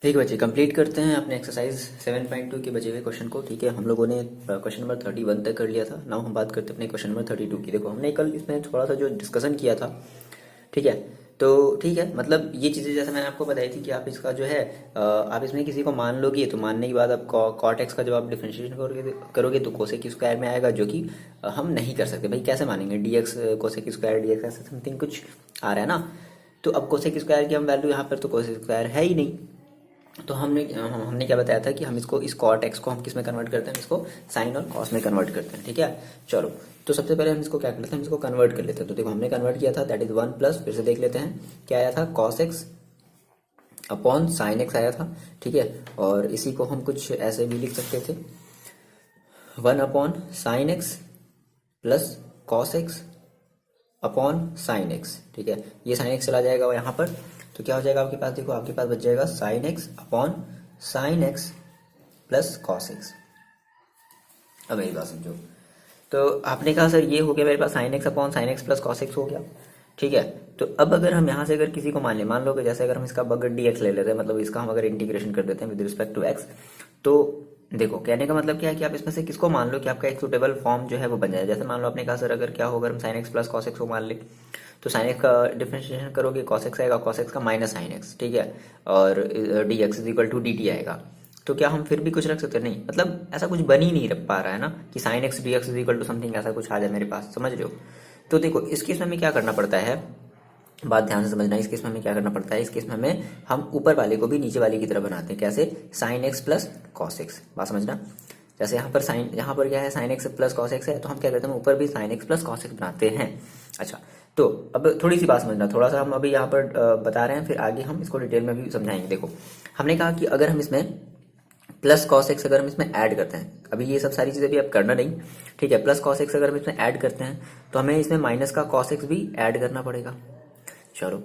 ठीक है बच्चे, कंप्लीट करते हैं अपने एक्सरसाइज 7.2 के बचे हुए क्वेश्चन को। ठीक है, हम लोगों ने क्वेश्चन नंबर 31 तक कर लिया था। नाउ हम बात करते हैं अपने क्वेश्चन नंबर 32 की। देखो हमने कल इसमें थोड़ा सा जो डिस्कशन किया था, ठीक है, तो ठीक है, मतलब ये चीज़ें जैसे मैंने आपको बताई थी कि आप इसका जो है आप इसमें किसी को मान लोगे, तो मानने के बाद आप कॉट एक्स का जब आप डिफरेंशिएशन करोगे तो कोसेक स्क्वायर में आएगा, जो कि हम नहीं कर सकते भाई। कैसे मानेंगे? D x cosec square d x ऐसे समथिंग कुछ आ रहा है ना। तो अब कोसेक स्क्वायर की हम वैल्यू यहाँ पर, तो कोसेक स्क्वायर है ही नहीं। तो हमने क्या बताया था कि हम इसको, इस कॉट एक्स को हम किस में कन्वर्ट करते हैं, इसको साइन और कॉस में कन्वर्ट करते हैं। ठीक है, चलो, तो सबसे पहले हम इसको क्या करते हैं, हम इसको कन्वर्ट कर लेते हैं। तो देखो हमने कन्वर्ट किया था, दैट इज 1 प्लस, फिर से देख लेते हैं क्या आया था, cos x upon sine x आया था। ठीक है, और इसी को हम कुछ ऐसे भी लिख सकते थे, 1 upon sine x plus cos x upon sine x. ठीक है, ये साइन एक्स चला जाएगा यहाँ पर, तो क्या हो जाएगा आपके पास, देखो आपके पास बच जाएगा sign x upon sine x plus cos x. अब मेरी बात समझो, तो आपने कहा सर ये हो गया मेरे पास sine x upon sine x plus cos x हो गया। ठीक है, तो अब अगर हम यहाँ से अगर किसी को मान लो कि जैसे अगर हम इसका अगर डी एक्स ले लेते हैं, मतलब इसका हम अगर इंटीग्रेशन कर देते हैं विद रिस्पेक्ट टू एक्स, तो देखो कहने का मतलब क्या है कि आप इसमें से किसको मान लो कि आपका एक सुटेबल फॉर्म जो है वो बन जाए। जैसे मान लो आपने कहा सर अगर क्या होगा, हम sine x plus cos x को मान ले, तो साइन एक्स का डिफरेंशिएशन करोगे, कॉस एक्स आएगा, कॉस एक्स का माइनस साइन एक्स। ठीक है, और d x is equal to d t आएगा। तो क्या हम फिर भी कुछ रख सकते हैं? नहीं, मतलब ऐसा कुछ बन ही नहीं रख पा रहा है ना कि sine x d x is equal to something ऐसा कुछ आ जाए मेरे पास, समझ रहे हो। तो देखो इस केस में हमें क्या करना पड़ता है, बात ध्यान से समझना। इस केस में हमें क्या करना पड़ता है, इस केस में हमें हम ऊपर वाले को भी नीचे वाले की तरह बनाते हैं। कैसे? Sign x plus cos x, बात समझना। जैसे यहाँ पर साइन, यहाँ पर क्या है, sine x plus cos x है, तो हम क्या करते हैं, ऊपर भी sine x plus cos x बनाते हैं। अच्छा, तो अब थोड़ी सी बात समझना, थोड़ा सा हम अभी यहाँ पर बता रहे हैं, फिर आगे हम इसको डिटेल में भी समझाएंगे। देखो हमने कहा कि अगर हम इसमें प्लस कॉस एक्स अगर हम इसमें ऐड करते हैं, अभी ये सब सारी चीजें भी अब करना नहीं, ठीक है, प्लस कॉस एक्स अगर हम इसमें ऐड करते हैं तो हमें इसमें माइनस का कॉस एक्स भी ऐड करना पड़ेगा। चलो,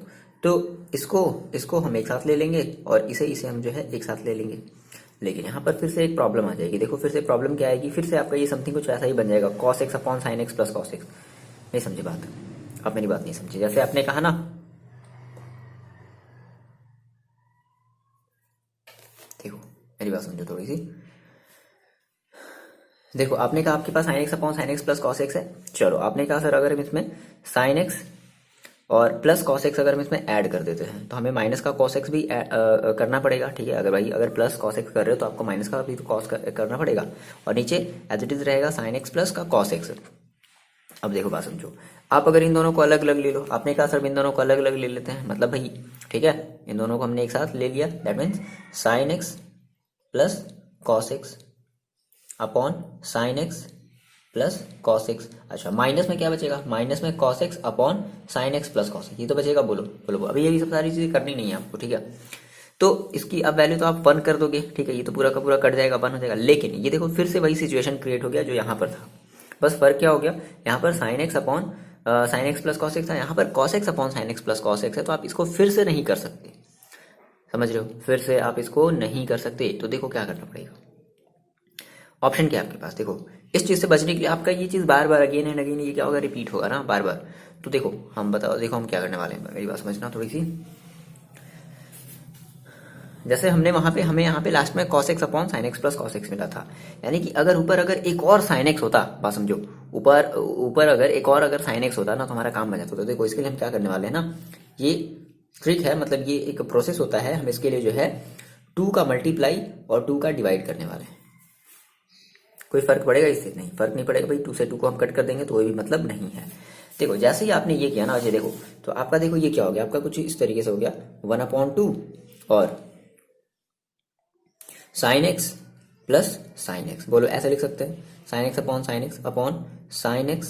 तो इसको इसको हम एक साथ ले लेंगे और इसे इसे हम जो है एक साथ ले लेंगे। लेकिन यहाँ पर फिर से एक प्रॉब्लम आ जाएगी। देखो फिर से प्रॉब्लम क्या आएगी, फिर से आपका ये समथिंग कुछ ऐसा ही बन जाएगा, cos x upon sine x plus cos x. नहीं समझे बात? आप मेरी बात नहीं समझे। जैसे आपने कहा ना, देखो मेरी बात समझो थोड़ी सी। देखो आपने कहा आपके पास sine x upon sine x plus cos x है। चलो आपने कहा सर अगर हम इसमें साइन एक्स और प्लस कॉस एक्स अगर हम इसमें ऐड कर देते हैं तो हमें माइनस का कॉस एक्स भी करना पड़ेगा। ठीक है, अगर भाई अगर प्लस कॉस एक्स कर रहे हो तो आपको माइनस का भी तो कॉस करना पड़ेगा, और नीचे एज इट इज रहेगा साइन एक्स प्लस का कॉस एक्स। अब देखो बात समझो, आप अगर इन दोनों को अलग अलग ले लो, आपने कहा सर इन दोनों को अलग अलग ले लेते हैं, मतलब भाई ठीक है, इन दोनों को हमने एक साथ ले लिया, that means sign x plus cos x upon sine x plus cos x. अच्छा, माइनस में क्या बचेगा, माइनस में cos x upon sine x plus cos x, ये तो बचेगा। बोलो बोलो, अभी ये सब सारी चीजें करनी नहीं है आपको। ठीक है, तो इसकी अब वैल्यू तो आप 1 कर दोगे। ठीक है, ये तो पूरा का पूरा कट जाएगा, 1 हो जाएगा। लेकिन ये देखो फिर से वही सिचुएशन क्रिएट हो गया जो यहाँ पर था, बस फर्क क्या हो गया, यहाँ पर sign x upon sine x plus cos x था, यहाँ पर cos x upon sine x plus cos x है। तो आप इसको फिर से नहीं कर सकते, समझ रहे हो, फिर से आप इसको नहीं कर सकते। तो देखो क्या करना पड़ेगा, ऑप्शन क्या है आपके पास। देखो इस चीज से बचने के लिए आपका ये चीज बार बार अगेन एंड अगेन ये क्या होगा, रिपीट होगा ना बार बार। तो देखो हम बताओ, देखो हम क्या करने वाले हैं, मेरी बात समझना थोड़ी सी। जैसे हमने वहां पे, हमें यहाँ पे लास्ट में cos x upon sine x plus cos x मिला था, यानी कि अगर ऊपर अगर एक और साइन एक्स होता, बात समझो, ऊपर ऊपर अगर एक और अगर साइन एक्स होता ना तो हमारा काम बन जाता। तो देखो इसके लिए हम क्या करने वाले हैं ना, ये ट्रिक है, मतलब ये एक प्रोसेस होता है, हम इसके लिए जो है 2 का मल्टीप्लाई और 2 का डिवाइड करने वाले हैं। कोई फर्क पड़ेगा इससे? नहीं, फर्क नहीं पड़ेगा भाई, 2 से 2 को हम कट कर देंगे तो कोई भी मतलब नहीं है। देखो जैसे ही आपने ये किया ना, अजय देखो, तो आपका देखो ये क्या हो गया, आपका कुछ इस तरीके से हो गया, 1/2 और sign x plus sine x. बोलो ऐसे लिख सकते हैं, sign x upon sine x upon sine x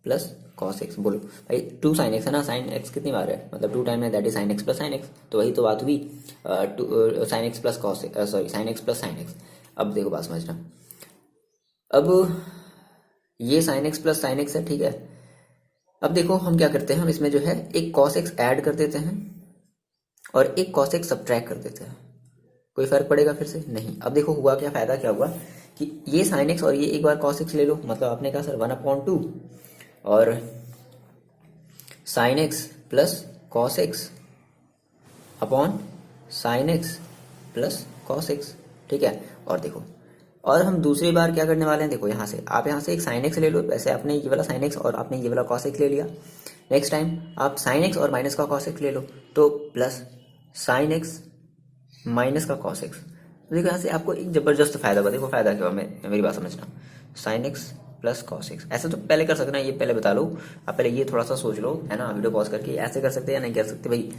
plus cos x. बोलो भाई 2 साइन एक्स है ना, साइन एक्स कितनी बार है, मतलब 2 टाइम है, that is sine x plus sine x. तो वही तो बात हुई, sign x plus cos, sorry sine x plus sine x. अब देखो बात समझना, अब ये sign x plus sine x है, ठीक है। अब देखो हम क्या करते हैं, हम इसमें जो है एक कॉस एक्स ऐड कर देते हैं और एक कॉस एक्स सब्ट्रैक्ट कर देते हैं। कोई फर्क पड़ेगा फिर से? नहीं। अब देखो हुआ क्या, फायदा क्या हुआ कि ये साइन एक्स और ये एक बार कॉस एक्स ले लो, मतलब आपने कहा सर 1/2 और sign x plus cos x upon sine x plus cos x, ठीक है। और देखो, और हम दूसरी बार क्या करने वाले हैं, देखो यहाँ से आप यहाँ से एक साइन एक्स ले लो, वैसे आपने ये वाला साइन एक्स और आपने ये वाला कॉस एक्स ले लिया। नेक्स्ट टाइम आप साइन एक्स और माइनस का कॉस एक्स ले लो, तो प्लस साइन एक्स माइनस का कॉस एक्स। देखो यहाँ से आपको एक जबरदस्त फायदा होगा। देखो फायदा क्या होगा, मेरी बात समझना, sine x plus cos x. ऐसे तो पहले कर सकते ना, ये पहले बता लो आप, पहले ये थोड़ा सा सोच लो, है ना, वीडियो पॉज करके। ऐसे कर सकते हैं या नहीं कर सकते भाई,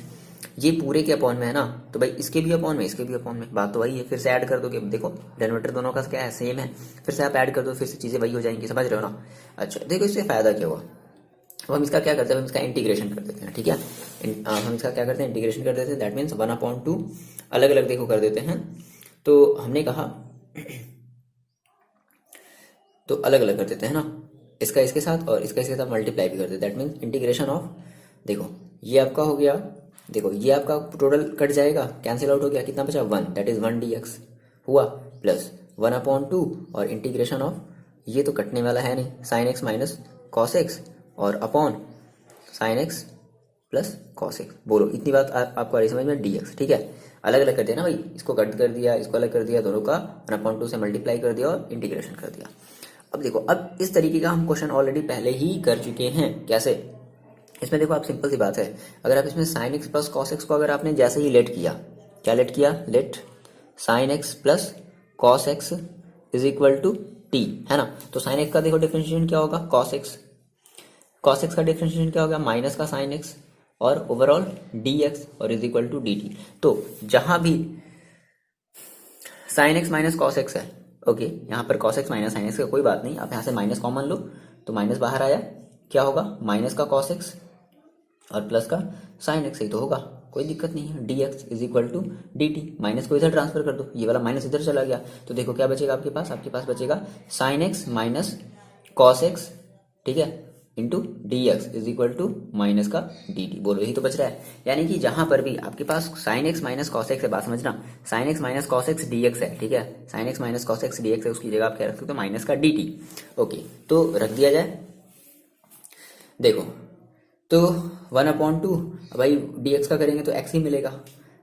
ये पूरे के अपॉन में है ना, तो भाई इसके भी अपॉन में, इसके भी अपॉन में, बात तो वही है। फिर से ऐड कर दोगे, देखो डेनोमिनेटर दोनों का क्या है, सेम है, फिर से आप ऐड कर दो, फिर से चीजें वही हो जाएंगी, समझ रहे हो ना। अच्छा देखो इससे फायदा क्या हुआ, अब हम इसका क्या करते हैं, हम इसका इंटीग्रेशन कर देते हैं, ठीक है। हम इसका क्या करते हैं, इंटीग्रेशन कर देते हैं, दैट मीन्स 1/2 अलग अलग देखो कर देते हैं। तो हमने कहा तो अलग अलग कर देते हैं ना, इसका इसके साथ और इसका इसके साथ मल्टीप्लाई भी कर देते हैं, दैट मीन्स इंटीग्रेशन ऑफ, देखो ये आपका हो गया, देखो ये आपका टोटल कट जाएगा, कैंसिल आउट हो गया, कितना बचा 1, दैट इज 1 dx हुआ, प्लस 1/2 और इंटीग्रेशन ऑफ, ये तो कटने वाला है नहीं, sine x minus cos x और upon sine x plus cos x. बोलो इतनी बात आपको आ रही समझ में, dx, ठीक है। अलग अलग कर दिया ना भाई, इसको कट कर दिया, इसको अलग कर दिया, दोनों का 1/2 से मल्टीप्लाई कर दिया और इंटीग्रेशन कर दिया। अब देखो, अब इस तरीके का हम क्वेश्चन ऑलरेडी पहले ही कर चुके हैं। कैसे, इसमें देखो आप, सिंपल सी बात है, अगर आप इसमें sine x plus cos x को अगर आपने जैसे ही लेट किया, क्या लेट किया, let sine x plus cos x is equal to t, है ना। तो साइन एक्स का देखो डिफरेंशिएशन क्या होगा, कॉस एक्स, कॉस एक्स का डिफरेंशिएशन क्या होगा, माइनस का साइन एक्स और ओवरऑल डी एक्स और is equal to d t. तो जहां भी sine x minus cos x है, ओके, यहाँ पर cos x minus sine x का कोई बात नहीं, आप यहाँ से माइनस कॉमन लो, तो माइनस बाहर आया, क्या होगा, माइनस का कॉस एक्स और प्लस का साइन एक्स, ही तो होगा, कोई दिक्कत नहीं है। D x is equal to d t, minus को इधर ट्रांसफर कर दो, ये वाला माइनस इधर चला गया, तो देखो क्या बचेगा आपके पास, आपके पास बचेगा sine x minus cos x, ठीक है, into d x is equal to minus का डी टी। बोलो यही तो बच रहा है। यानी कि जहां पर भी आपके पास sine x minus cos x है, बात समझना, sine x minus cos x d x है, ठीक है, sine x minus cos x d x है, उसकी जगह आप क्या रख सकते हो, माइनस का डी टी। ओके, तो रख दिया जाए, देखो तो 1/2, भाई डी एक्स का करेंगे तो एक्स ही मिलेगा,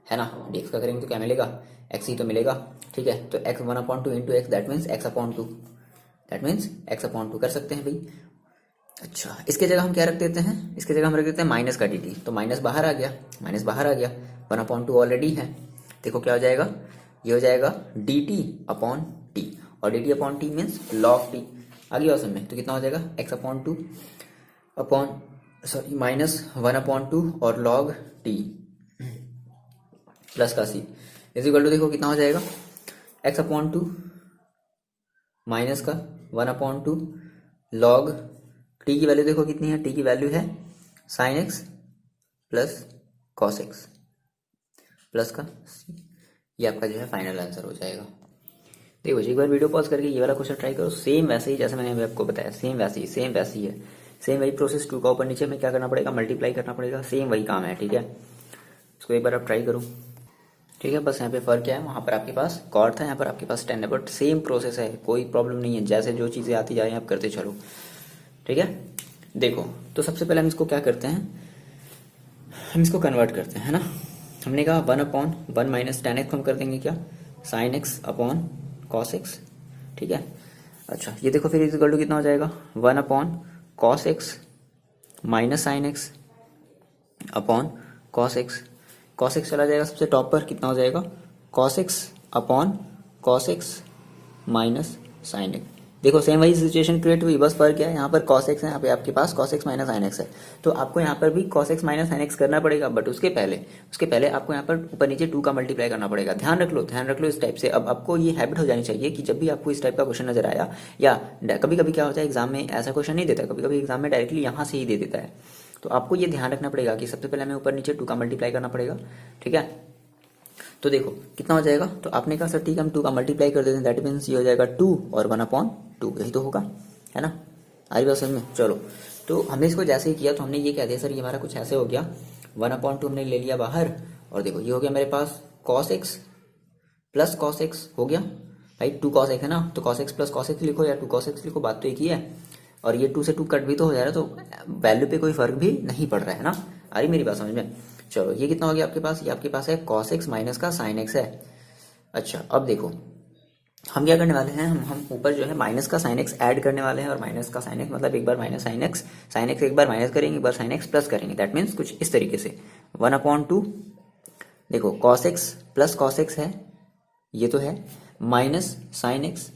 है ना, डी एक्स का करेंगे तो क्या मिलेगा, एक्स ही तो मिलेगा, ठीक है। तो x 1/2 into x, that means x/2, that means x/2 कर सकते हैं भाई। अच्छा, इसके जगह हम क्या रख देते हैं, इसके जगह हम रख देते हैं माइनस का डी टी, तो माइनस बाहर आ गया, माइनस बाहर आ गया, 1/2 ऑलरेडी है, देखो क्या हो जाएगा, ये हो जाएगा डी टी अपॉन टी, और d t upon t means log t, आ गया उसमें, तो कितना हो जाएगा, x/2 अपॉन सॉरी माइनस 1/2 और लॉग टी प्लस का सी इज इक्वल टू, देखो कितना हो जाएगा, x/2 माइनस का 1/2 लॉग टी की वैल्यू देखो कितनी है, टी की वैल्यू है sine x plus cos x plus का सी, ये आपका जो है फाइनल आंसर हो जाएगा। देखो एक बार वीडियो पॉज करके ये वाला क्वेश्चन ट्राई करो, सेम वैसे ही जैसे मैंने अभी आपको बताया, सेम वैसे ही, सेम वैसी है, सेम वही प्रोसेस, 2 का ऊपर नीचे में क्या करना पड़ेगा, मल्टीप्लाई करना पड़ेगा, सेम वही काम है, ठीक है। इसको एक बार आप ट्राई करो, ठीक है। बस यहाँ पे फर्क क्या है, वहाँ पर आपके पास कॉर्ड था, यहाँ पर आपके पास 10 है, बट सेम प्रोसेस है, कोई प्रॉब्लम नहीं है, जैसे जो चीज़ें आती जा रही हैं आप करते चलो, ठीक है। देखो तो सबसे पहले हम इसको क्या करते हैं, हम इसको कन्वर्ट करते हैं ना, हमने कहा 1/1 माइनस tan x हम कर देंगे क्या, sign x upon cos x, ठीक है। अच्छा ये देखो फिर इक्वल टू कितना हो जाएगा, 1/cos x minus sine x upon cos x, cos x चला जाएगा सबसे टॉप पर, कितना हो जाएगा, cos x upon cos x minus sine x. देखो सेम वही सिचुएशन क्रिएट हुई, बस फर्क क्या है, यहाँ पर cos x है, यहाँ पे आपके पास cos x minus sin x है, तो आपको यहाँ पर भी cos x minus sin x करना पड़ेगा, बट उसके पहले आपको यहाँ पर ऊपर नीचे 2 का मल्टीप्लाई करना पड़ेगा। ध्यान रख लो इस टाइप से। अब आपको ये हैबिट हो जानी चाहिए कि जब भी आपको इस टाइप का क्वेश्चन नजर आया, या कभी कभी क्या होता है एग्जाम में ऐसा क्वेश्चन नहीं देता, कभी कभी एग्जाम में डायरेक्टली यहाँ से ही दे देता है, तो आपको ये ध्यान रखना पड़ेगा कि सबसे पहले हमें ऊपर नीचे 2 का मल्टीप्लाई करना पड़ेगा, ठीक है। तो देखो कितना हो जाएगा, तो आपने कहा सर ठीक है हम 2 का मल्टीप्लाई कर देते हैं, दैट मीन्स ये हो जाएगा 2 और 1/2, यही तो होगा, है ना, आ रही बात समझ में। चलो तो हमने इसको जैसे ही किया तो हमने ये कह दिया सर ये हमारा कुछ ऐसे हो गया, 1/2 हमने ले लिया बाहर, और देखो ये हो गया मेरे पास cos x plus cos x हो गया भाई, 2 cos x है ना, तो cos x plus cos x लिखो या 2 cos x लिखो, बात तो एक ही है, और ये 2 से 2 कट भी तो हो जा रहा है, तो वैल्यू पे कोई फर्क भी नहीं पड़ रहा है ना, आ रही मेरी बात समझ में। चलो ये कितना हो गया आपके पास, ये आपके पास है cos x माइनस का sin x है, अच्छा अब देखो हम क्या करने वाले हैं, हम ऊपर जो है माइनस का साइन एक्स ऐड करने वाले हैं, और माइनस का साइन एक्स मतलब एक बार माइनस साइन एक्स एक बार माइनस करेंगे, एक बार साइन एक्स प्लस करेंगे। दैट मीन्स कुछ इस तरीके से 1/2 देखो cos x plus cos x है, ये तो है, माइनस साइन एक्स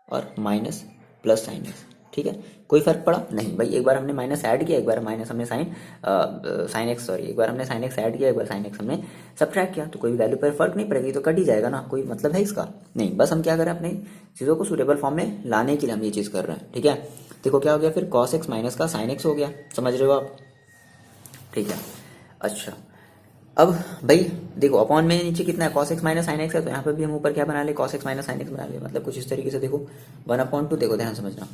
और माइनस प्लस साइन एक्स। ठीक है, कोई फर्क पड़ा नहीं भाई, एक बार हमने माइनस ऐड किया, एक बार माइनस हमने साइन एक्स सॉरी एक बार हमने साइन एक्स ऐड किया, एक बार साइन एक्स हमने सब्ट्रैक्ट किया, तो कोई वैल्यू पर फर्क नहीं पड़ेगी, तो कट ही जाएगा ना, कोई मतलब है इसका नहीं। बस हम क्या करें, अपने चीज़ों को सूटेबल फॉर्म में लाने के लिए हम ये चीज़ कर रहे हैं। ठीक है, देखो क्या हो गया फिर, कॉस एक्स माइनस का साइन एक्स हो गया, समझ रहे हो आप। ठीक है, अच्छा अब भाई देखो अपॉन में नीचे कितना है, cos x minus sine x है, तो यहाँ पर भी हम ऊपर क्या बना ले, cos x minus sine x बना ले, मतलब कुछ इस तरीके से देखो 1/2 देखो ध्यान समझना,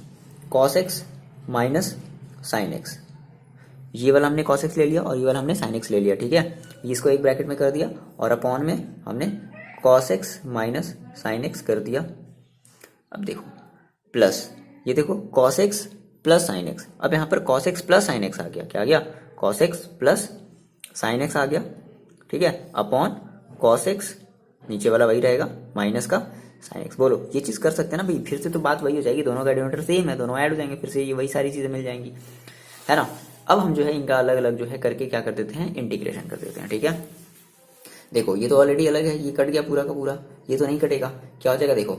cos x minus sine x, ये वाला हमने कॉस एक्स ले लिया और ये वाला हमने साइन एक्स ले लिया। ठीक है, इसको एक ब्रैकेट में कर दिया और अपॉन में हमने cos x minus sine x कर दिया। अब देखो प्लस ये देखो cos x plus sine x, अब यहाँ पर cos x plus sine x आ गया, क्या आ गया, cos x plus sine x आ गया। ठीक है, अपॉन कॉस एक्स नीचे वाला वही रहेगा माइनस का साइन एक्स। बोलो ये चीज कर सकते हैं ना भाई, फिर से तो बात वही हो जाएगी, दोनों का डिनोमिनेटर सेम है, दोनों ऐड हो जाएंगे, फिर से ये वही सारी चीजें मिल जाएंगी, है ना। अब हम जो है इनका अलग अलग जो है करके क्या कर देते हैं, इंटीग्रेशन कर देते हैं। ठीक है, देखो ये तो ऑलरेडी अलग है, ये कट गया पूरा का पूरा, ये तो नहीं कटेगा, क्या हो जाएगा देखो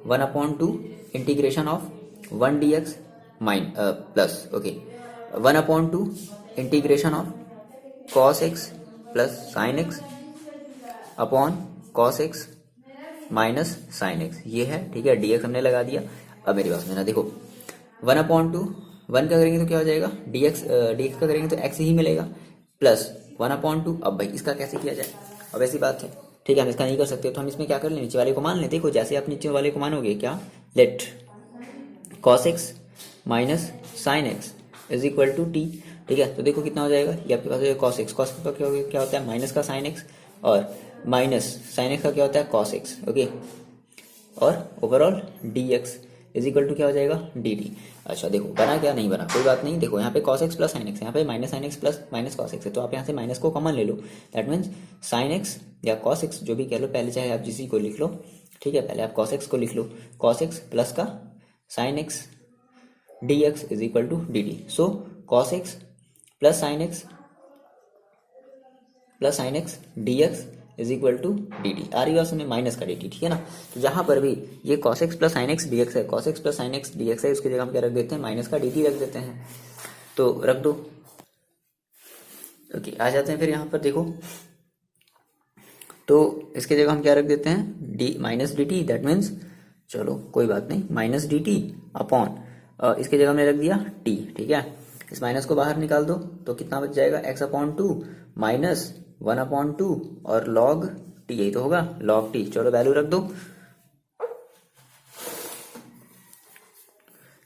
1/2 integration of 1 dx mine plus okay 1/2 integration of cos x plus sine x upon cos x minus sine x, ये है। ठीक है, dx हमने लगा दिया। अब मेरी बात सुनना, देखो 1/2 1 का करेंगे तो क्या हो जाएगा, dx का करेंगे तो x ही मिलेगा, प्लस 1/2। अब भाई इसका कैसे किया जाए, अब ऐसी बात है, ठीक है, हम इसका नहीं कर सकते, तो हम इसमें क्या कर लें, नीचे वाले को मान लें। देखो जैसे आप नीचे वाले को मानोगे, क्या, let cos x minus sine x is equal to t. ठीक है, तो देखो कितना हो जाएगा, ये आपके पास है cos x, cos x का क्या होता है माइनस का साइन एक्स, और माइनस साइन एक्स का क्या होता है cos x, ओके, और overall dx is equal to क्या हो जाएगा dt। अच्छा देखो बना क्या, नहीं बना, कोई बात नहीं, देखो यहाँ पे cos x plus sine x, यहाँ पे minus sine x plus minus cos x है, तो आप यहाँ से माइनस को कॉमन ले लो, दैट मीन्स साइन एक्स या cos x जो भी कह लो, पहले चाहे आप जिसी को लिख लो। ठीक है, पहले आप cos x को लिख लो, cos x प्लस का sine x dx is equal to dt। So cos x plus sine x dx is equal to dt। आ रही बात सुनिए, माइनस का dt। ठीक है ना, तो जहां पर भी ये cos x plus sine x dx है, cos x plus sine x dx है, उसकी जगह हम क्या रख देते हैं, माइनस का dt रख देते हैं, तो रख दो। ओके, आ जाते हैं फिर यहाँ पर देखो, तो इसके जगह हम क्या रख देते हैं, D minus D T, that means चलो कोई बात नहीं, माइनस डी टी अपॉन इसके जगह हमने रख दिया टी। ठीक है, इस माइनस को बाहर निकाल दो तो कितना बच जाएगा, x/2 माइनस 1/2 और log टी, यही तो होगा log टी। चलो वैल्यू रख दो,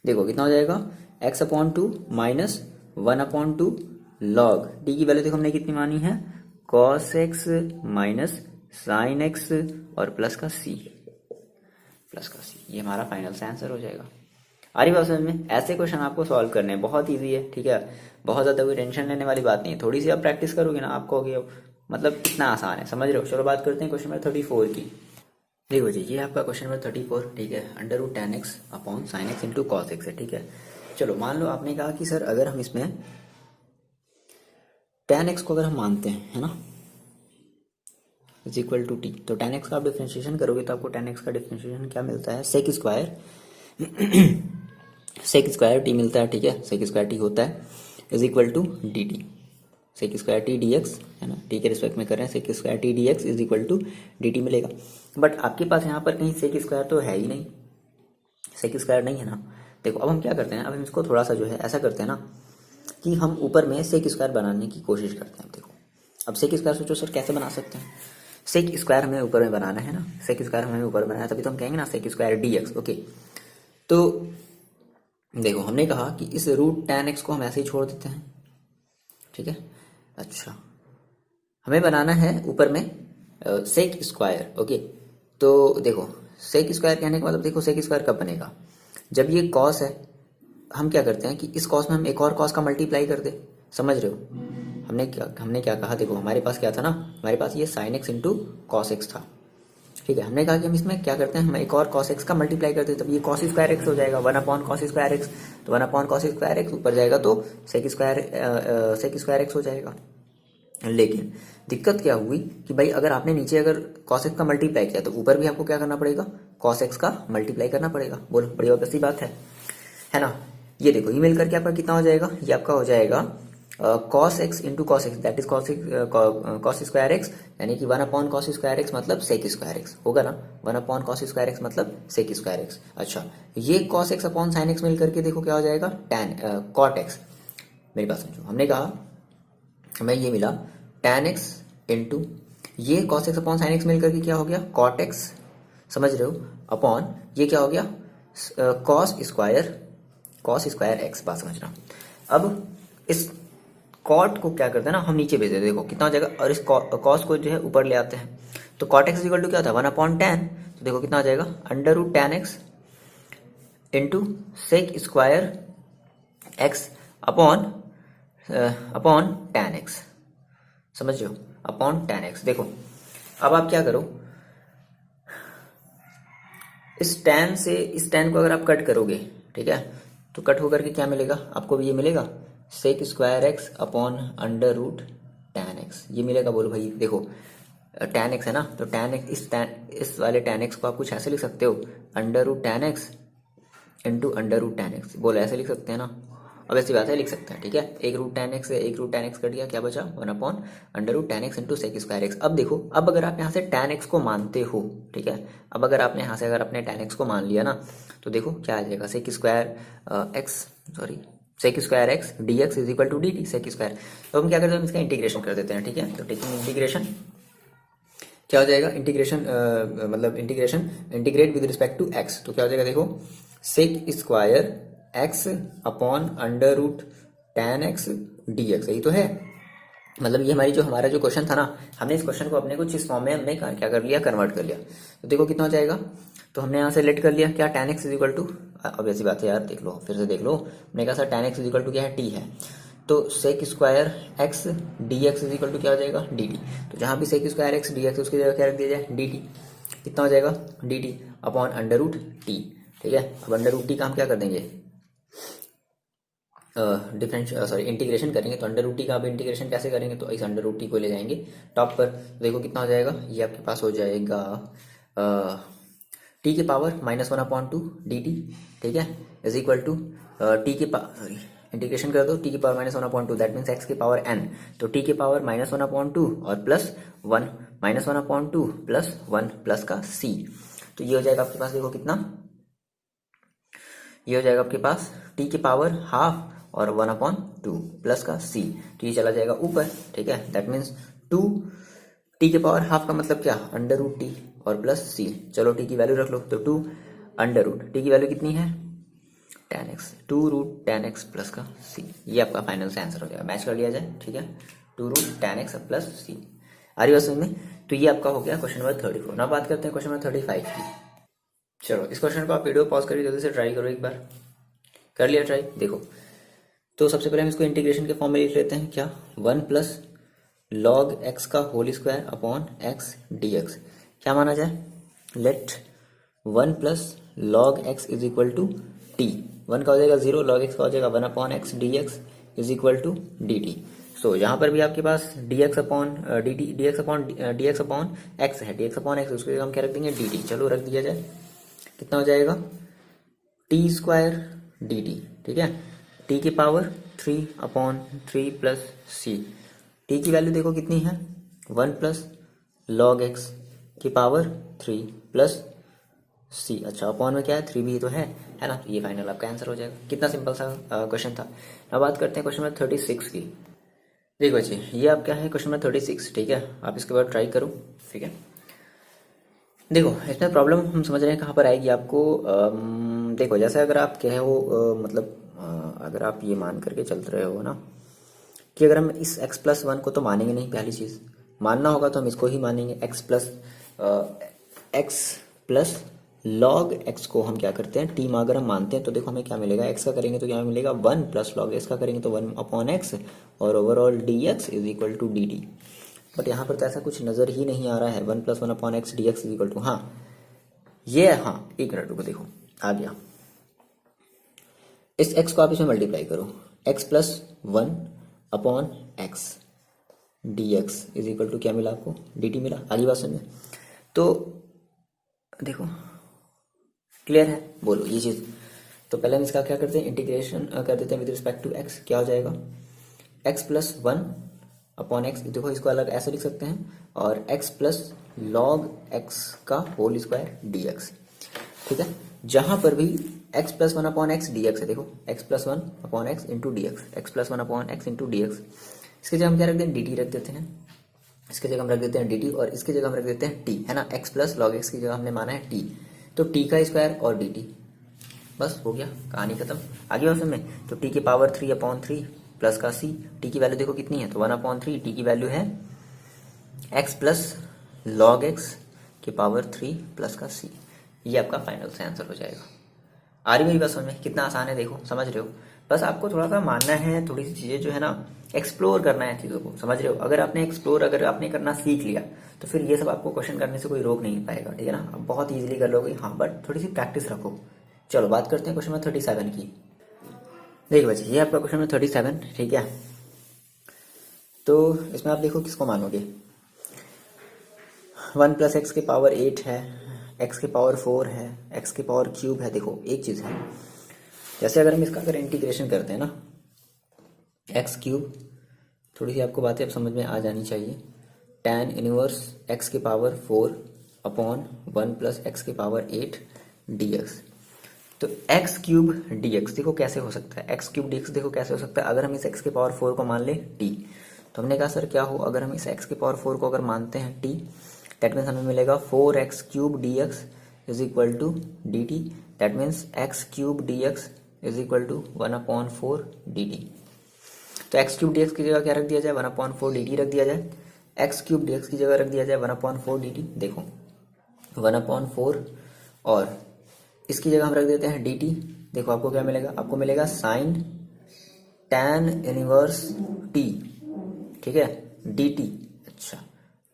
देखो कितना हो जाएगा, x/2 माइनस 1/2 log टी की वैल्यू देखो हमने कितनी मानी है, cos x minus sine x और प्लस का c, ये हमारा फाइनल से आंसर हो जाएगा। आ रही बात समझ में, ऐसे क्वेश्चन आपको सॉल्व करने हैं, बहुत इजी है। ठीक है, बहुत ज़्यादा कोई टेंशन लेने वाली बात नहीं है, थोड़ी सी आप प्रैक्टिस करोगे ना, आपको हो गया, मतलब इतना आसान है, समझ रहे हो। चलो बात करते हैं क्वेश्चन नंबर 34 की। देखो जी, ये आपका क्वेश्चन नंबर 34, ठीक है, √ tan x upon sine x into cos x है। ठीक है, चलो मान लो आपने कहा कि सर अगर हम इसमें tan x को अगर हम मानते हैं, है ना, इज इक्वल टू टी, तो tan x का आप डिफ्रेंशिएशन करोगे तो आपको tan x का डिफ्रेंशिएशन क्या मिलता है, सेक स्क्वायर टी मिलता है। ठीक है, सेक स्क्वायर टी होता है is equal to d t, sec square t d x, है ना, टी के रिस्पेक्ट में कर रहे हैं, sec square t d x is equal to d t मिलेगा। बट आपके पास यहाँ पर कहीं सेक स्क्वायर तो है ही नहीं, सेक स्क्वायर नहीं है ना। देखो अब हम क्या करते हैं, अब हम इसको थोड़ा सा जो है ऐसा करते हैं ना, कि हम ऊपर में सेक स्क्वायर बनाने की कोशिश करते हैं। देखो अब सेक स्क्वायर सोचो सर कैसे बना सकते हैं, सेक स्क्वायर हमें ऊपर में बनाना है ना, सेक स्क्वायर हमें ऊपर बनाना है, तभी तो हम कहेंगे ना sec square d x. Okay, तो देखो हमने कहा कि इस √ tan x को हम ऐसे ही छोड़ देते हैं। ठीक है, अच्छा हमें बनाना है ऊपर में सेक स्क्वायर। ओके, तो देखो सेक स्क्वायर कहने का मतलब, देखो सेक स्क्वायर कब बनेगा, जब ये कॉस है, हम क्या करते हैं कि इस कॉस में हम एक और कॉस का मल्टीप्लाई कर दे, समझ रहे हो। हमने क्या कहा, देखो हमारे पास क्या था ना, हमारे पास ये sine x into cos x था। ठीक है, हमने कहा कि हम इसमें क्या करते हैं, हम एक और कॉस एक्स का मल्टीप्लाई करते हैं, तब ये कॉस स्क्वायर एक्स हो जाएगा, 1/cos स्क्वायर एक्स। तो 1/cos स्क्वायर एक्स ऊपर जाएगा तो सेक स्क्वायर एक्स हो जाएगा। लेकिन दिक्कत क्या हुई कि भाई अगर आपने नीचे अगर कॉस एक्स का मल्टीप्लाई किया तो ऊपर भी आपको क्या करना पड़ेगा, कॉस एक्स का मल्टीप्लाई करना पड़ेगा। बोलो, बड़ी ऑब्वियस सी बात है ना। ये देखो, ये मिल करके आपका कितना हो जाएगा, ये आपका हो जाएगा cos x into cos x, that is cos square x, यानी कि 1/cos स्क्वायर एक्स मतलब सेक स्क्वायर एक्स होगा ना। 1/cos स्क्वायर एक्स मतलब सेक स्क्वायर एक्स। अच्छा, ये cos x upon sine x मिल करके देखो क्या हो जाएगा, tan cot x। मेरी बात समझो, हमने कहा हमें ये मिला tan x इंटू ये cos x upon sine x मिल करके क्या हो गया, cot x, समझ रहे हो, अपॉन ये क्या हो गया, cos स्क्वायर एक्स। बात समझना। अब इस कॉट को क्या करते हैं ना, हम नीचे भेज देते हैं, देखो कितना हो जाएगा, और इस कॉस को जो है ऊपर ले आते हैं। तो कॉट एक्स इक्वल टू क्या था, 1/tan, तो देखो कितना हो जाएगा, √tan x into sec square x upon tan x, समझ रहे हो, अपॉन tan x। देखो अब आप क्या करो, इस tan को अगर आप कट करोगे, ठीक है, तो कट होकर के क्या मिलेगा आपको, भी ये मिलेगा sec square x upon √tan x, ये मिलेगा। बोलो भाई, देखो tan x है ना, तो tan x इस वाले tan x को आप कुछ ऐसे लिख सकते हो, √tan x into √tan x। बोलो ऐसे लिख सकते हैं ना, अब ऐसी बात है, लिख सकते हैं, ठीक है। एक √tan x से एक √tan x कट गया, क्या बचा, 1/√tan x into sec square x. अब देखो, अब अगर आप यहाँ से tan x को मानते हो, ठीक है, अब अगर आपने यहाँ से अगर अपने tan x को मान लिया ना, तो देखो क्या आ जाएगा, sec square x d x is equal to d t, sec square. तो हम क्या करते हैं, हम इसका इंटीग्रेशन कर देते हैं, ठीक है। तो टेकिंग इंटीग्रेशन क्या हो जाएगा, इंटीग्रेशन मतलब integrate with respect to x, तो क्या हो जाएगा, देखो sec square x upon √tan x dx, यही तो है। मतलब ये हमारा जो क्वेश्चन था ना, हमने इस क्वेश्चन को अपने कुछ इस फॉर्म में हमने क्या कर लिया, कन्वर्ट कर लिया। तो देखो कितना हो जाएगा, तो हमने यहाँ से लेट कर लिया क्या, tan x is equal to, अब ऐसी बात है यार, देख लो फिर से देख लो, हमने कहा sir tan x is equal to क्या है, t है, तो sec square x d x is equal to क्या हो जाएगा, डी टी। तो जहाँ भी sec square x d x उसकी जगह क्या रख दिया जाए, डी टी। कितना हो जाएगा, डी टी अपॉन √t, ठीक है। अब √t का हम क्या कर देंगे, इंटीग्रेशन करेंगे, तो √t का अब इंटीग्रेशन कैसे करेंगे, तो इस √t को ले जाएंगे टॉप पर, तो देखो कितना हो जाएगा, ये आपके पास हो जाएगा t के पावर -1/2 dt, ठीक है, इज इक्वल टू t के पावर, इंटीग्रेशन कर दो, t की पावर -1/2, दैट मीन्स x की पावर n, तो t के पावर -1/2 और प्लस 1, -1/2 प्लस 1 प्लस का c, तो ये हो जाएगा आपके पास, देखो कितना, ये हो जाएगा आपके पास t की पावर हाफ और 1/2 प्लस का c, तो ये चला जाएगा ऊपर, ठीक है। दैट मीन्स 2 t के पावर हाफ का मतलब क्या, √t और प्लस c, चलो t की वैल्यू रख लो, तो 2 √t की वैल्यू कितनी है, tan x, 2√tan x plus का c, ये आपका फाइनल से आंसर हो जाएगा, मैच कर लिया जाए, ठीक है, 2√tan x प्लस c। आ रही बात समझ में। तो ये आपका हो गया क्वेश्चन नंबर 34। ना बात करते हैं क्वेश्चन नंबर 35 की। चलो इस क्वेश्चन को आप वीडियो पॉज करिए, जल्दी से ट्राई करो, एक बार कर लिया ट्राई, देखो। तो सबसे पहले हम इसको इंटीग्रेशन के फॉर्म में लिख लेते हैं, क्या, 1 प्लस log x का whole square upon x dx, क्या माना जाए, let 1 plus log x is equal to t, 1 का हो जाएगा 0, log x का हो जाएगा 1/x dx is equal to dt। So यहाँ पर भी आपके पास dx अपॉन x है, dx अपॉन x, उसके हम क्या रख देंगे, dt, चलो रख दिया जाए, कितना हो जाएगा, t स्क्वायर dt, ठीक है, t की पावर 3/3 प्लस c, t की वैल्यू देखो कितनी है, 1 प्लस log x की पावर 3 प्लस c, अच्छा अपॉन में क्या है, 3 भी तो है ना, तो ये फाइनल आपका आंसर हो जाएगा। कितना सिंपल सा क्वेश्चन था। अब बात करते हैं क्वेश्चन नंबर 36 की। देखो बच्चे, ये आप क्या है, क्वेश्चन नंबर 36, ठीक है, आप इसके बाद ट्राई करो, ठीक है। देखो इसमें प्रॉब्लम हम समझ रहे हैं कहाँ पर आएगी आपको, देखो जैसे अगर आप क्या है वो मतलब अगर आप ये मान करके चल रहे हो ना कि अगर हम इस x+1 को तो मानेंगे नहीं, पहली चीज़ मानना होगा तो हम इसको ही मानेंगे, x log x को हम क्या करते हैं, t में अगर हम मानते हैं तो देखो हमें क्या मिलेगा, x का करेंगे तो क्या मिलेगा 1 प्लस log x का करेंगे तो 1/x और overall dx is equal to dt। But यहाँ पर तो ऐसा कुछ नज़र ही नहीं आ रहा है। 1+1/x dx is equal to, हाँ ये, हाँ एक मिनट रुको, देखो आ गया। इस x को आप इसमें मल्टीप्लाई करो, x+1/x dx is equal to क्या मिला आपको, dt मिला। आगे बात समझे? तो देखो क्लियर है, बोलो ये चीज़। तो पहले हम इसका क्या करते हैं, इंटीग्रेशन कर देते हैं विद रिस्पेक्ट टू x। क्या हो जाएगा, x+1/x, देखो इसको अलग ऐसे लिख सकते हैं, और x+log x का होल स्क्वायर dx। ठीक है, जहां पर भी x+1/x dx है, देखो x+1/x into d x, x+1/x into d x. इसके जगह हम क्या रख दें, dt रख देते हैं। इसके जगह हम रख देते हैं dt, और इसके जगह हम रख देते हैं t, है ना। x+log x की जगह हमने माना है t, तो t का स्क्वायर और dt, बस हो गया, कहानी खत्म। आगे ऑप्शन में तो t की पावर 3/3 प्लस का c, t की वैल्यू देखो कितनी है, तो 1/3, t की वैल्यू है x+log x की पावर 3 प्लस का c। ये आपका फाइनल से आंसर हो जाएगा। आ रही मेरी बात समझ में, कितना आसान है, देखो समझ रहे हो। बस आपको थोड़ा सा मानना है, थोड़ी सी चीज़ें जो है ना एक्सप्लोर करना है चीज़ों को, समझ रहे हो। अगर आपने एक्सप्लोर, अगर आपने करना सीख लिया, तो फिर ये सब आपको क्वेश्चन करने से कोई रोक नहीं पाएगा, ठीक है ना। आप बहुत ईजिली कर लोगे, हाँ, बट थोड़ी सी प्रैक्टिस रखो। चलो बात करते हैं क्वेश्चन नंबर 37 की। देखिए बच्चे, ये आपका क्वेश्चन नंबर 37, ठीक है। तो इसमें आप देखो किसको मानोगे, 1+x की पावर 8 है, x की पावर 4 है, x की पावर क्यूब है। देखो एक चीज़ है, जैसे अगर हम इसका अगर इंटीग्रेशन करते हैं ना, x3, थोड़ी सी आपको बातें अब समझ में आ जानी चाहिए। tan इनवर्स x की पावर 4/1 + x की पावर 8 dx। तो x³ dx देखो कैसे हो सकता है, x³ dx देखो कैसे हो सकता है। अगर हम इस x की पावर 4 को मान ले t, तो हमने कहा सर क्या हो, अगर हम इस x की पावर 4 को अगर मानते हैं t, दैट मीन्स हमें मिलेगा 4x³ dx is equal to dt। That means x³ dx is equal to 1/4 dt। तो x³ dx की जगह क्या रख दिया जाए, 1/4 dt रख दिया जाए। x³ dx की जगह रख दिया जाए 1/4 dt। देखो 1/4, और इसकी जगह हम रख देते हैं dt। देखो आपको क्या मिलेगा, आपको मिलेगा साइन tan इनवर्स t, ठीक है, dt, अच्छा,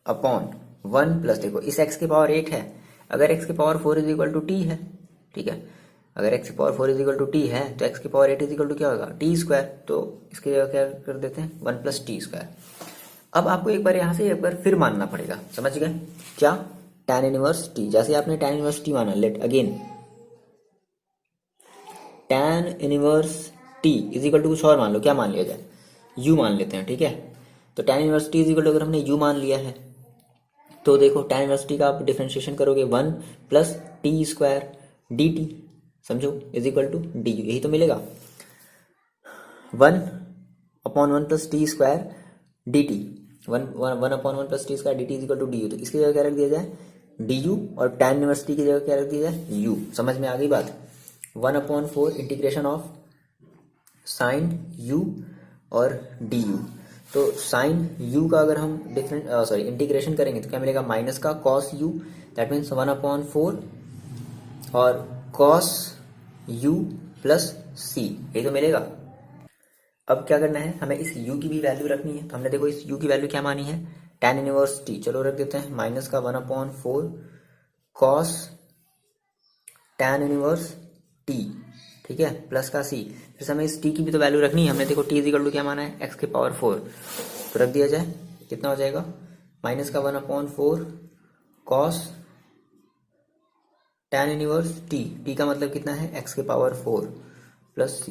अपॉन 1 प्लस, देखो इस x की पावर 8 है, अगर x की power 4 is equal to t है, ठीक है, अगर x की power 4 is equal to t है, तो x की पावर 8 इज इक्वल टू क्या होगा, t²। तो इसकी जगह क्या कर देते हैं, 1+t²। अब आपको एक बार यहाँ से एक बार फिर मानना पड़ेगा, समझ गए क्या, tan इनवर्स t। जैसे आपने tan इनवर्स t माना, let again tan inverse t is equal to कुछ और मान लो, क्या मान लिया जाए, u मान लेते हैं, ठीक है। तो tan inverse t is equal to अगर हमने u मान लिया है, तो देखो tan इनवर्स t का आप डिफरेंशिएशन करोगे 1+t² dt, समझो, इज इक्वल टू डी, यही तो मिलेगा 1/1+t² dt, 1/1+t² dt is equal to d. तो इसकी जगह क्या रख दिया जाए, du, और tan इनवर्स t की जगह क्या रख दिया जाए, u। समझ में आ गई बात। 1/4 इंटीग्रेशन ऑफ साइन u और du। तो साइन u का अगर हम इंटीग्रेशन करेंगे तो क्या मिलेगा, माइनस का cos u, दैट मीन्स 1/4 और cos u प्लस c, ये तो मिलेगा। अब क्या करना है, हमें इस u की भी वैल्यू रखनी है। तो हमने देखो इस u की वैल्यू क्या मानी है, tan इनवर्स t, चलो रख देते हैं, माइनस का 1/4 cos tan इनवर्स t, ठीक है, प्लस का c। फिर हमें इस t की भी तो वैल्यू रखनी है। हमने देखो t इज इक्वल टू क्या माना है, x की पावर 4, तो रख दिया जाए, कितना हो जाएगा, माइनस का 1/4 cos tan inverse t, t का मतलब कितना है, x की पावर 4 प्लस c,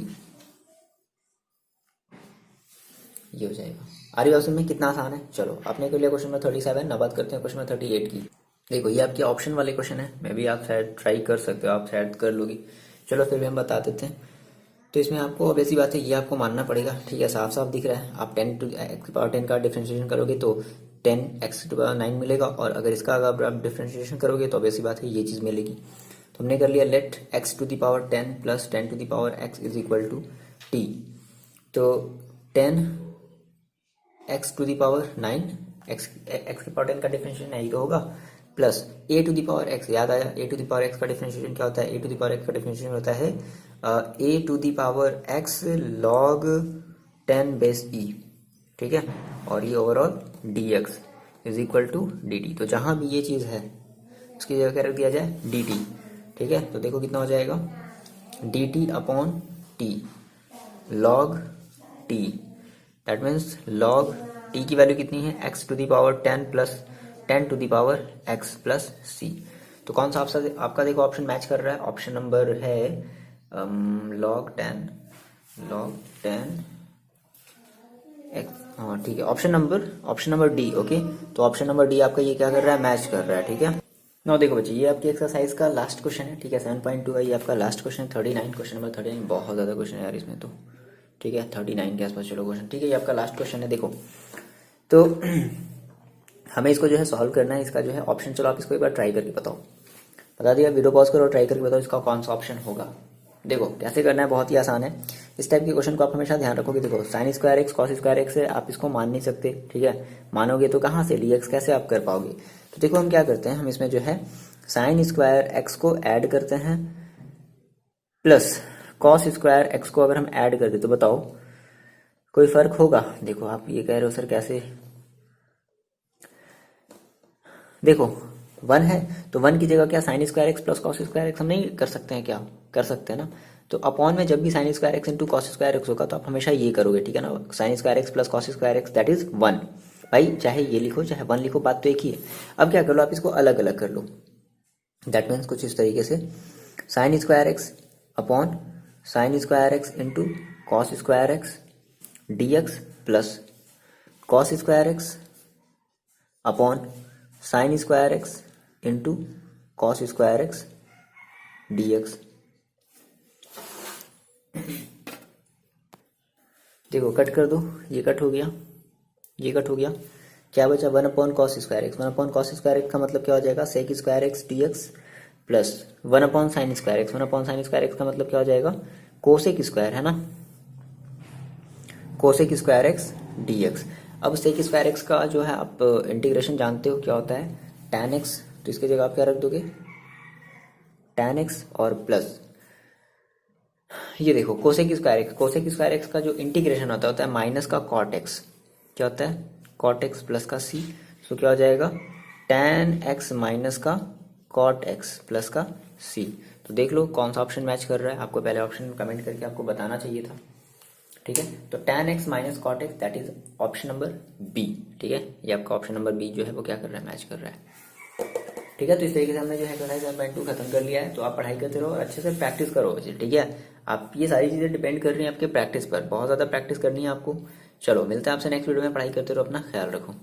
ये हो जाएगा। आरी ऑप्शन में कितना आसान है। चलो आपने कर लिया क्वेश्चन नंबर 37। ना बात करते हैं क्वेश्चन नंबर 38 की। देखो ये आपके ऑप्शन वाले क्वेश्चन है, मे भी आप शायद ट्राई कर सकते हो, आप शायद कर लोगी, चलो फिर भी हम बता देते हैं। तो इसमें आपको अब ऐसी बात है, ये आपको मानना पड़ेगा, ठीक है, साफ साफ दिख रहा है। आप 10 का डिफ्रेंशिएशन करोगे तो 10x⁹ मिलेगा, और अगर इसका अगर आप डिफ्रेंशिएशन करोगे तो अब ऐसी बात है ये चीज़ मिलेगी। तो हमने कर लिया, let x⁻10 plus 10x is equal to t। तो 10x⁹ x की पावर 10 का डिफरेंशिएशन यही तो होगा, प्लस a⁻x, याद आया a⁻x का डिफरेंशिएशन क्या होता है, a⁻x का डिफरेंशिएशन होता है a⁻x log 10 बेस e, ठीक है, और ये overall dx। Is equal to d t. तो जहां भी ये चीज है उसकी जगह क्या रख दिया जाए, डी टी। ठीक है, तो देखो कितना हो जाएगा, d t upon t log t. That means log t की वैल्यू कितनी है, x to the power 10 plus 10 to the power x plus c. तो कौन सा आपका देखो ऑप्शन मैच कर रहा है, ऑप्शन नंबर है लॉग 10 एक्स। हाँ ठीक है, ऑप्शन नंबर डी। ओके, तो ऑप्शन नंबर डी आपका ये क्या कर रहा है, मैच कर रहा है। ठीक है, ना देखो बच्चे, ये आपकी एक्सरसाइज का लास्ट क्वेश्चन है। ठीक है, 7.2 का ये आपका लास्ट क्वेश्चन है, 39 क्वेश्चन नंबर 39। बहुत ज़्यादा क्वेश्चन है यार इसमें तो। ठीक है, 39 के आसपास चलो क्वेश्चन। ठीक है, ये आपका लास्ट क्वेश्चन है। देखो तो हमें इसको जो है सॉल्व करना है। इसका जो है ऑप्शन, चलो आप इसको एक बार ट्राई करके बताओ, बता दिया, वीडियो पॉज करो, ट्राई करके बताओ इसका कौन सा ऑप्शन होगा। देखो कैसे करना है, बहुत ही आसान है। इस टाइप के क्वेश्चन को आप हमेशा ध्यान रखोगे। देखो sign square x cos square x है, आप इसको मान नहीं सकते। ठीक है, मानोगे तो कहाँ से, डी एक्स कैसे आप कर पाओगे। तो देखो हम क्या करते हैं, हम इसमें जो है साइन स्क्वायर एक्स को ऐड करते हैं प्लस कॉस स्क्वायर एक्स को अगर हम ऐड कर दे तो बताओ कोई फर्क होगा। देखो आप ये कह रहे हो सर कैसे, देखो 1 है तो 1 की जगह क्या sign square x plus cos square x हम नहीं कर सकते हैं क्या, कर सकते हैं ना। तो अपॉन में जब भी sign square x into cos square x होगा तो आप हमेशा ये करोगे। ठीक है ना, sign square x plus cos square x that is 1। भाई चाहे ये लिखो चाहे 1 लिखो, बात तो एक ही है। अब क्या कर लो, आप इसको अलग अलग कर लो। दैट मीन्स कुछ इस तरीके से, sign square x upon sine square x into cos square x d x plus cos square x upon sine square x into cos square x d x. देखो कट कर दो, ये कट हो गया, ये कट हो गया, क्या बचा 1 upon cos square x. 1 upon cos square x का मतलब क्या हो जाएगा, sec square x d x plus 1 upon sine square x. 1 upon sine square x का मतलब क्या हो जाएगा, कोसेक स्क्वायर, है ना, cosec square x d x. अब सेक स्क्वायर एक्स का जो है आप इंटीग्रेशन जानते हो क्या होता है, tan एक्स। तो इसकी जगह आप क्या रख दोगे, tan एक्स और प्लस ये देखो cosec square x. Cosec square x का जो इंटीग्रेशन होता है माइनस का कॉट एक्स, क्या होता है कॉट एक्स प्लस का सी। तो क्या हो जाएगा tan एक्स माइनस का कॉट एक्स प्लस का सी। तो देख लो कौन सा ऑप्शन मैच कर रहा है, आपको पहले ऑप्शन कमेंट करके आपको बताना चाहिए था। ठीक है, तो tan x minus cot x that is option number B. ठीक है, ये आपका ऑप्शन नंबर बी जो है वो क्या कर रहा है, मैच कर रहा है। ठीक है, तो इस तरीके से हमने जो है एक्सरसाइज 7.2 खत्म कर लिया है। तो आप पढ़ाई करते रहो और अच्छे से प्रैक्टिस करो बच्चे। ठीक है, आप ये सारी चीजें डिपेंड कर रही हैं आपके प्रैक्टिस पर, बहुत ज्यादा प्रैक्टिस करनी है आपको। चलो मिलते हैं आपसे नेक्स्ट वीडियो में, पढ़ाई करते रहो, अपना ख्याल रखो।